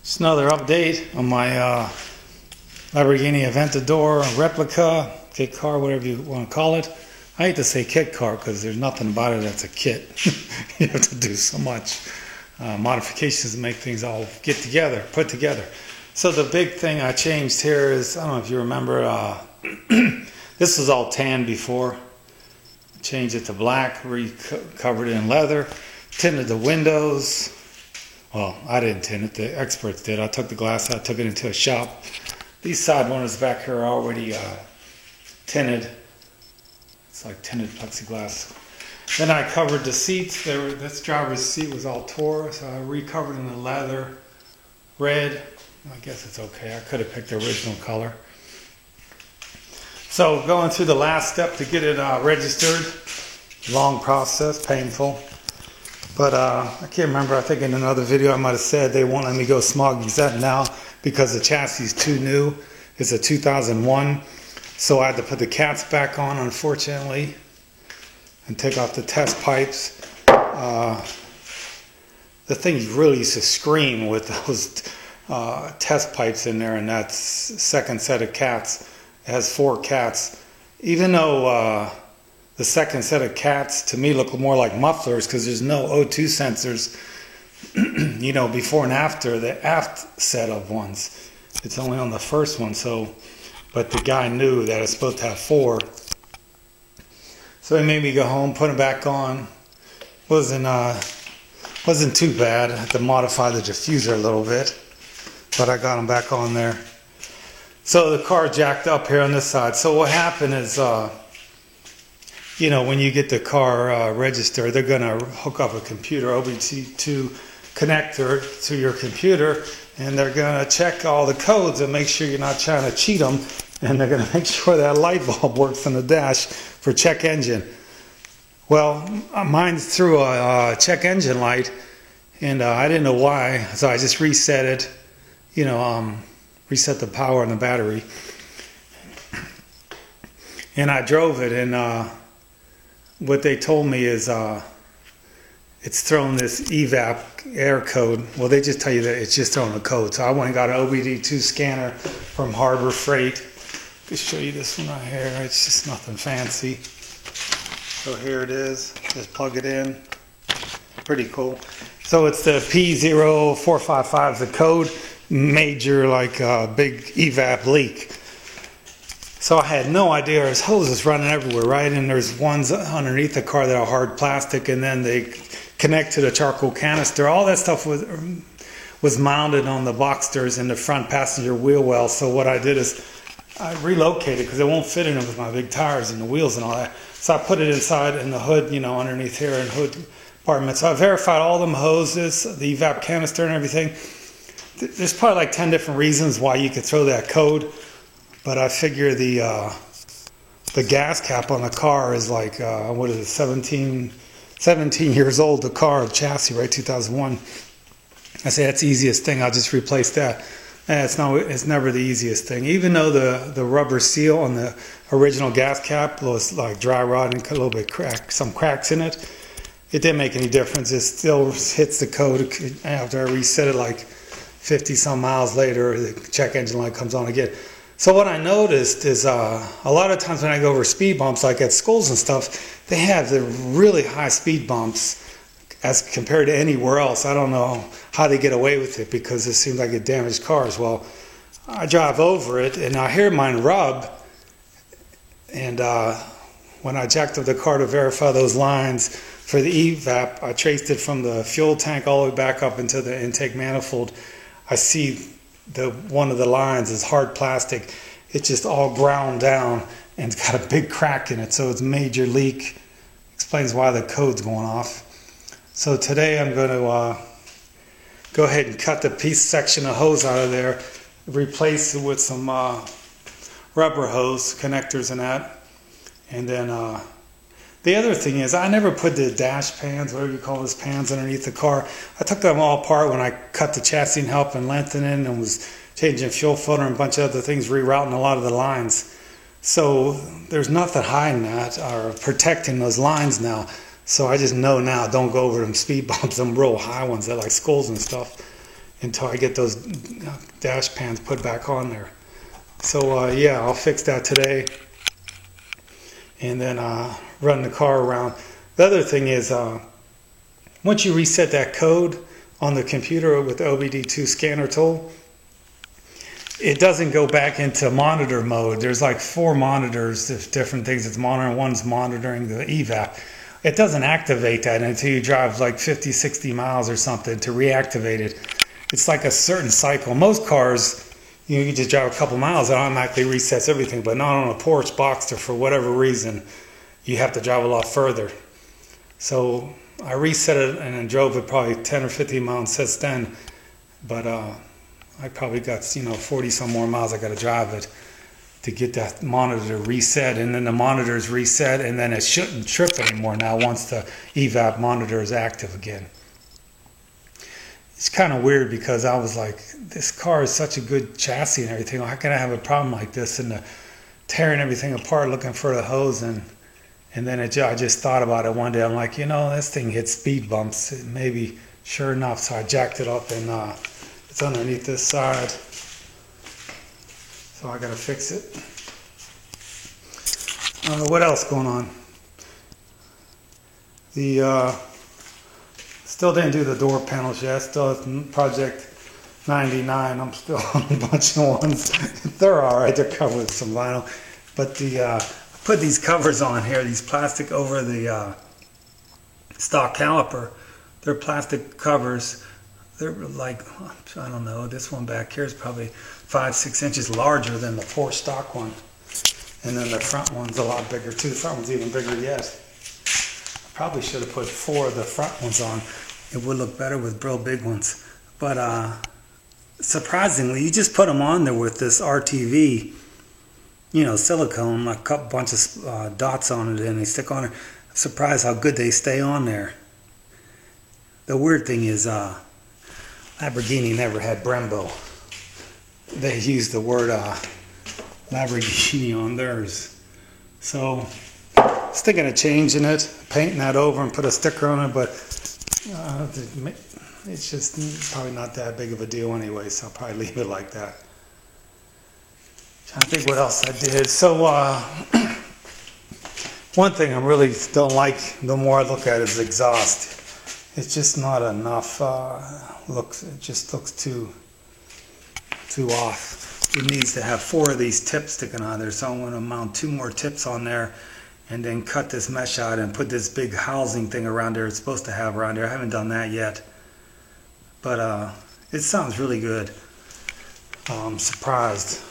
Just another update on my Lamborghini Aventador replica, kit car, whatever you want to call it. I hate to say kit car because there's nothing about it that's a kit. You have to do so much modifications to make things all get together, put together. So the big thing I changed here is, I don't know if you remember, this was all tan before. Changed it to black, recovered it in leather, tinted the windows. Well, I didn't tint it, the experts did. I took the glass out, took it into a shop. These side windows back here are already tinted. It's like tinted plexiglass. Then I covered the seats. This driver's seat was all tore, so I recovered in the leather, red. I guess it's okay. I could have picked the original color. So going through the last step to get it registered. Long process, painful. But I can't remember, I think in another video I might have said they won't let me go smog exempt now because the chassis is too new. It's a 2001. So I had to put the cats back on, unfortunately, and take off the test pipes. The thing really used to scream with those test pipes in there, and that second set of cats. It has 4 cats. Even though the second set of cats to me look more like mufflers because there's no O2 sensors, you know, before and after the aft set of ones. It's only on the first one. So, but the guy knew that it's supposed to have 4. So he made me go home, put them back on. Wasn't too bad. I had to modify the diffuser a little bit, but I got them back on there. So the car jacked up here on this side. So what happened is, you know, when you get the car registered, they're going to hook up a computer, OBD2 connector to your computer, and they're going to check all the codes and make sure you're not trying to cheat them, and they're going to make sure that light bulb works on the dash for check engine. Well, mine's through a check engine light, and I didn't know why, so I just reset it, you know, reset the power on the battery, and I drove it, and what they told me is it's thrown this evap air code. Well, they just tell you that it's just throwing a code. So I went and got an OBD2 scanner from Harbor Freight. I'll show you this one right here. It's just nothing fancy. So here it is. Just plug it in. Pretty cool. So it's the P0455, the code. Major, like big evap leak. So I had no idea there's hoses running everywhere, right? And there's ones underneath the car that are hard plastic, and then they connect to the charcoal canister. All that stuff was mounted on the Boxsters in the front passenger wheel well. So what I did is I relocated because it won't fit in it with my big tires and the wheels and all that. So I put it inside in the hood, you know, underneath here in the hood compartment. So I verified all them hoses, the evap canister and everything. There's probably like 10 different reasons why you could throw that code. But I figure the gas cap on the car is like, what is it, 17 years old, the car, chassis, right, 2001. I say that's the easiest thing, I'll just replace that. And it's never the easiest thing. Even though the rubber seal on the original gas cap was like dry rot and a little bit some cracks in it, it didn't make any difference. It still hits the code. After I reset it like 50 some miles later, the check engine light comes on again. So what I noticed is a lot of times when I go over speed bumps, like at schools and stuff, they have the really high speed bumps as compared to anywhere else. I don't know how they get away with it because it seems like it damaged cars. Well, I drive over it and I hear mine rub, and when I jacked up the car to verify those lines for the evap, I traced it from the fuel tank all the way back up into the intake manifold. I see one of the lines is hard plastic. It's just all ground down and it's got a big crack in it, so it's a major leak. Explains why the code's going off. So today I'm going to go ahead and cut the section of hose out of there, replace it with some rubber hose connectors and that. And then the other thing is I never put the dash pans, whatever you call those pans, underneath the car. I took them all apart when I cut the chassis and helped and lengthening and was changing fuel filter and a bunch of other things, rerouting a lot of the lines. So there's nothing hiding that or protecting those lines now. So I just know now, don't go over them speed bumps, them real high ones that like schools and stuff. until I get those dash pans put back on there. So yeah, I'll fix that today, and then run the car around. The other thing is, once you reset that code on the computer with the OBD2 scanner tool, it doesn't go back into monitor mode. There's like 4 monitors, different things it's monitoring. One's monitoring the evap. It doesn't activate that until you drive like 50, 60 miles or something to reactivate it. It's like a certain cycle. Most cars, you can just drive a couple miles, it automatically resets everything, but not on a Porsche Boxster. For whatever reason, you have to drive a lot further. So I reset it and then drove it probably 10 or 15 miles since then, but I probably got 40 some more miles I got to drive it to get that monitor reset, and then the monitor is reset, and then it shouldn't trip anymore now once the evap monitor is active again. It's kind of weird because I was like, this car is such a good chassis and everything. How can I have a problem like this? And tearing everything apart looking for the hose, and then I just thought about it one day. I'm like, this thing hits speed bumps. It maybe, sure enough, so I jacked it up, and it's underneath this side. So I gotta fix it. What else going on? Still didn't do the door panels yet. Still project 99. I'm still on a bunch of ones. They're all right. They're covered with some vinyl. But I put these covers on here, these plastic over the stock caliper. They're plastic covers. They're like, I don't know, this one back here is probably 5-6 inches larger than the Porsche stock one. And then the front one's a lot bigger too. The front one's even bigger yet. I probably should have put 4 of the front ones on. It would look better with real big ones. But surprisingly, you just put them on there with this RTV, silicone, like a bunch of dots on it, and they stick on it. I'm surprised how good they stay on there. The weird thing is, Lamborghini never had Brembo. They used the word Lamborghini on theirs. So, sticking a change in it, painting that over and put a sticker on it, but it's just probably not that big of a deal anyway, so I'll probably leave it like that. Trying to think what else I did. So, one thing I really don't like, the more I look at it, is exhaust. It's just not enough. It just looks too off. It needs to have 4 of these tips sticking on there, so I'm going to mount 2 more tips on there, and then cut this mesh out and put this big housing thing around there. It's supposed to have around there. I haven't done that yet, but it sounds really good. I'm surprised.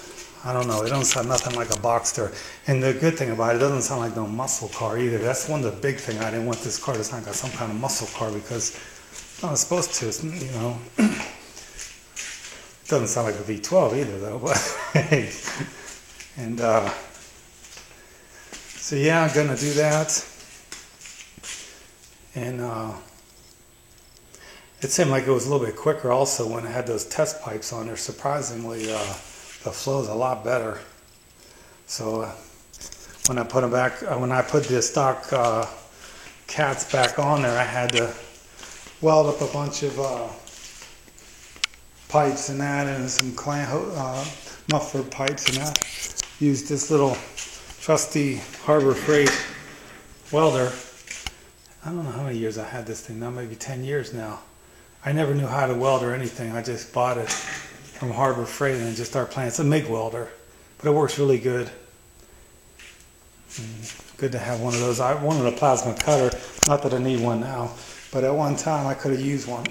I don't know. It don't sound nothing like a Boxster. And the good thing about it, it doesn't sound like no muscle car either. That's one of the big things. I didn't want this car to sound like some kind of muscle car because it's not supposed to. It's, it doesn't sound like a V12 either, though. But and so yeah, I'm gonna do that. And it seemed like it was a little bit quicker also when it had those test pipes on there. Surprisingly, the flow is a lot better. So when I put them back, when I put the stock cats back on there, I had to weld up a bunch of pipes and that, and some muffler pipes and that. Used this little trusty Harbor Freight welder. I don't know how many years I had this thing now, maybe 10 years now. I never knew how to weld or anything. I just bought it from Harbor Freight and just started playing. It's a MIG welder, but it works really good. Good to have one of those. I wanted a plasma cutter, not that I need one now, but at one time I could have used one,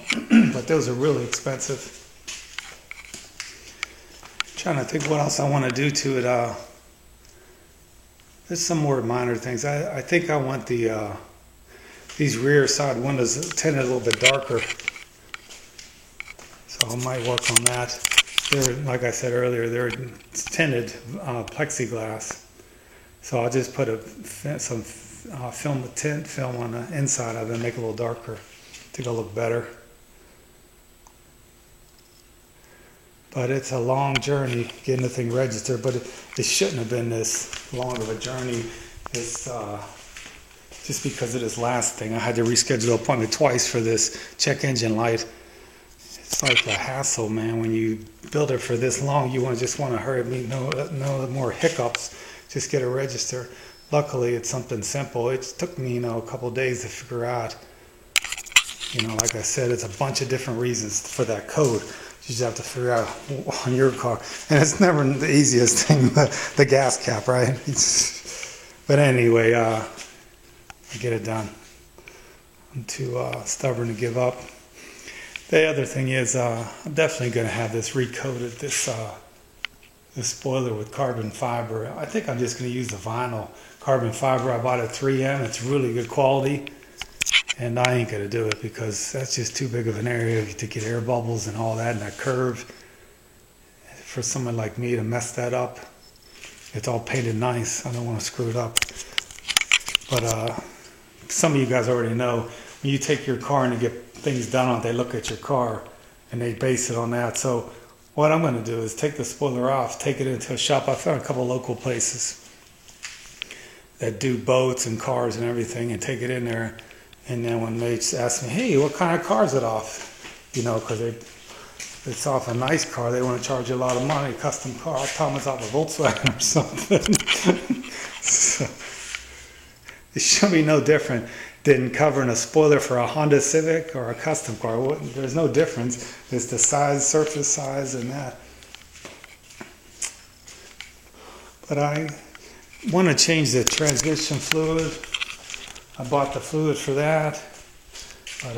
but those are really expensive. Trying to think what else I want to do to it. There's some more minor things. I think I want these rear side windows tinted a little bit darker. So I might work on that. They're, like I said earlier, they're tinted plexiglass. So I'll just put some tint film on the inside of it and make it a little darker. I think it'll look better. But it's a long journey getting the thing registered, but it shouldn't have been this long of a journey. It's just because of this last thing. I had to reschedule the appointment twice for this check engine light. like a hassle, man. When you build it for this long, you just want to hurry up, no more hiccups. Just get a register. Luckily, it's something simple. It took me, a couple of days to figure out. Like I said, it's a bunch of different reasons for that code. You just have to figure out on your car. And it's never the easiest thing, the gas cap, right? But anyway, I get it done. I'm too stubborn to give up. The other thing is, I'm definitely going to have this recoated, this spoiler with carbon fiber. I think I'm just going to use the vinyl carbon fiber. I bought at 3M. It's really good quality. And I ain't going to do it because that's just too big of an area to get air bubbles and all that and that curve. For someone like me to mess that up, it's all painted nice. I don't want to screw it up. But some of you guys already know, when you take your car and you get things done on it, they look at your car and they base it on that. So what I'm going to do is take the spoiler off, take it into a shop. I found a couple local places that do boats and cars and everything, and take it in there. And then when mates ask me, hey, what kind of car is it off? Because it's off a nice car, they want to charge you a lot of money, custom car. I'll tell them it's off a Volkswagen or something. So, it should be no different than covering a spoiler for a Honda Civic or a custom car. There's no difference. It's the size, surface size, and that. But I want to change the transmission fluid. I bought the fluid for that, but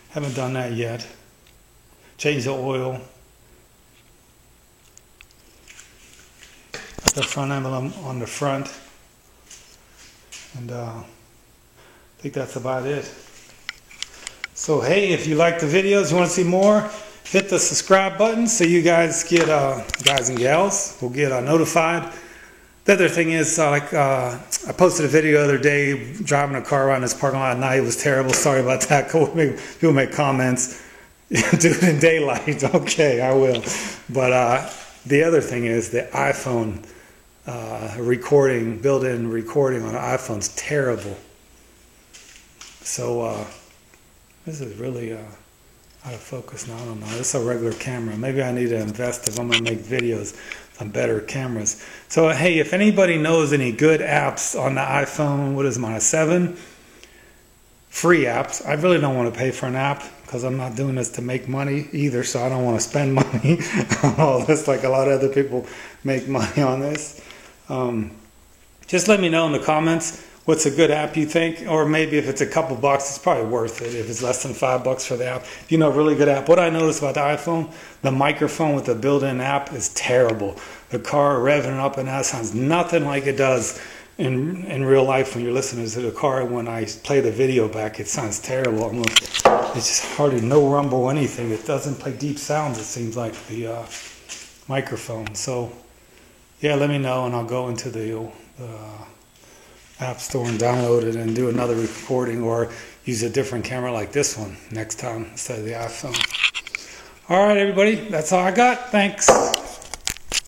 haven't done that yet. Change the oil. Got the front emblem on the front. And I think that's about it. So hey, if you like the videos, you want to see more, hit the subscribe button so you guys get, guys and gals, will get notified. The other thing is, I posted a video the other day driving a car around this parking lot at night. It was terrible. Sorry about that. People make comments. Do it in daylight. Okay, I will. But the other thing is the iPhone recording, built-in recording on an iPhone is terrible. So this is really out of focus now. I don't know. This is a regular camera. Maybe I need to invest if I'm going to make videos on better cameras. So hey, if anybody knows any good apps on the iPhone, what is mine, 7? Free apps. I really don't want to pay for an app because I'm not doing this to make money either, so I don't want to spend money on all this like a lot of other people make money on this. Just let me know in the comments what's a good app you think, or maybe if it's a couple bucks, it's probably worth it. If it's less than $5 for the app, if you know a really good app. What I noticed about the iPhone, the microphone with the built-in app is terrible. The car revving up and that sounds nothing like it does in real life when you're listening to the car. When I play the video back, it sounds terrible. It's just hardly no rumble, anything. It doesn't play deep sounds, it seems like, the microphone. So yeah, let me know and I'll go into the App Store and download it and do another recording, or use a different camera like this one next time instead of the iPhone. All right, everybody, that's all I got. Thanks.